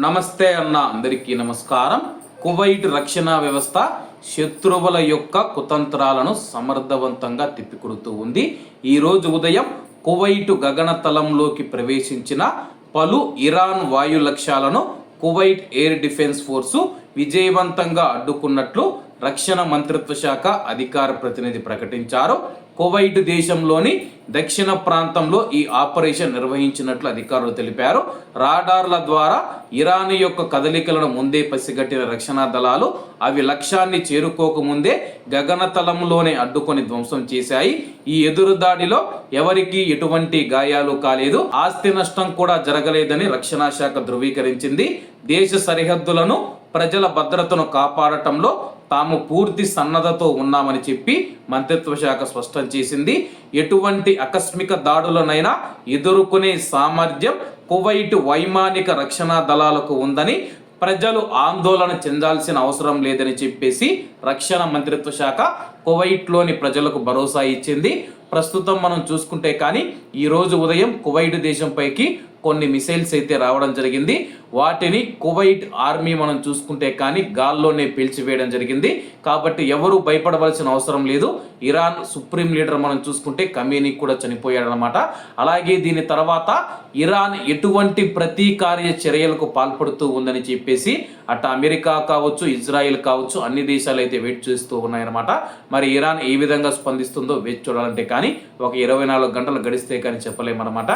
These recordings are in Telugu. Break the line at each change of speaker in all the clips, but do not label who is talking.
నమస్తే అన్న అందరికీ నమస్కారం. కువైట్ రక్షణ వ్యవస్థ శత్రువుల యొక్క కుతంత్రాలను సమర్థవంతంగా తిప్పికొడుతూ ఉంది. ఈరోజు ఉదయం కువైట్ గగనతలంలోకి ప్రవేశించిన పలు ఇరాన్ వాయు లక్ష్యాలను కువైట్ ఎయిర్ డిఫెన్స్ ఫోర్సు విజయవంతంగా అడ్డుకున్నట్లు రక్షణ మంత్రిత్వ శాఖ అధికార ప్రతినిధి ప్రకటించారు. కువైట్ దేశంలోని దక్షిణ ప్రాంతంలో ఈ ఆపరేషన్ నిర్వహించినట్లు అధికారులు తెలిపారు. రాడార్ల ద్వారా ఇరాన్ యొక్క కదలికలను ముందే పసిగట్టిన రక్షణ దళాలు అవి లక్ష్యాన్ని చేరుకోకముందే గగనతలంలోనే అడ్డుకొని ధ్వంసం చేశాయి. ఈ ఎదురుదాడిలో ఎవరికీ ఎటువంటి గాయాలు కాలేదు, ఆస్తి నష్టం కూడా జరగలేదని రక్షణ శాఖ ధృవీకరించింది. దేశ సరిహద్దులను ప్రజల భద్రతను కాపాడటంలో తాము పూర్తి సన్నద్ధతో ఉన్నామని చెప్పి మంత్రిత్వ శాఖ స్పష్టం చేసింది. ఎటువంటి ఆకస్మిక దాడులనైనా ఎదుర్కొనే సామర్థ్యం కువైట్ వైమానిక రక్షణ దళాలకు ఉందని, ప్రజలు ఆందోళన చెందాల్సిన అవసరం లేదని చెప్పేసి రక్షణ మంత్రిత్వ శాఖ కువైట్లోని ప్రజలకు భరోసా ఇచ్చింది. ప్రస్తుతం మనం చూసుకుంటే కానీ ఈరోజు ఉదయం కువైట్ దేశంపైకి కొన్ని మిసైల్స్ అయితే రావడం జరిగింది. వాటిని కువైట్ ఆర్మీ మనం చూసుకుంటే కానీ గాల్లోనే పేల్చివేయడం జరిగింది. కాబట్టి ఎవరు భయపడవలసిన అవసరం లేదు. ఇరాన్ సుప్రీం లీడర్ మనం చూసుకుంటే ఖమేనీ కూడా చనిపోయాడనమాట. అలాగే దీని తర్వాత ఇరాన్ ఎటువంటి ప్రతీకార్య చర్యలకు పాల్పడుతూ ఉందని చెప్పేసి అటు అమెరికా కావచ్చు, ఇజ్రాయెల్ కావచ్చు, అన్ని దేశాలు అయితే వెయిట్ చేస్తూ ఉన్నాయన్నమాట. మరి ఇరాన్ ఏ విధంగా స్పందిస్తుందో వేచి చూడాలంటే కానీ ఒక 24 గంటలు గడిస్తే కానీ చెప్పలేమన్నమాట.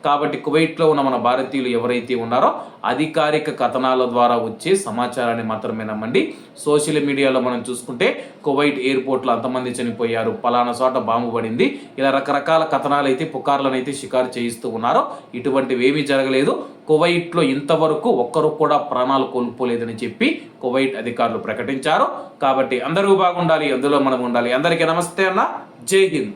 కాబట్టి కువైట్లో ఉన్న మన భారతీయులు ఎవరైతే ఉన్నారో అధికారిక కథనాల ద్వారా వచ్చే సమాచారాన్ని మాత్రమే నమ్మండి. సోషల్ మీడియాలో మనం చూసుకుంటే కువైట్ ఎయిర్పోర్ట్లో అంతమంది చనిపోయారు, పలానా చోట బాంబు పడింది, ఇలా రకరకాల కథనాలు అయితే పుకార్లను అయితే షికారు చేయిస్తూ ఉన్నారో ఇటువంటివి ఏమీ జరగలేదు. కువైట్లో ఇంతవరకు ఒక్కరు కూడా ప్రాణాలు కోల్పోలేదని చెప్పి కువైట్ అధికారులు ప్రకటించారు. కాబట్టి అందరూ బాగుండాలి, అందులో మనం ఉండాలి. అందరికీ నమస్తే అన్న, జై హింద్.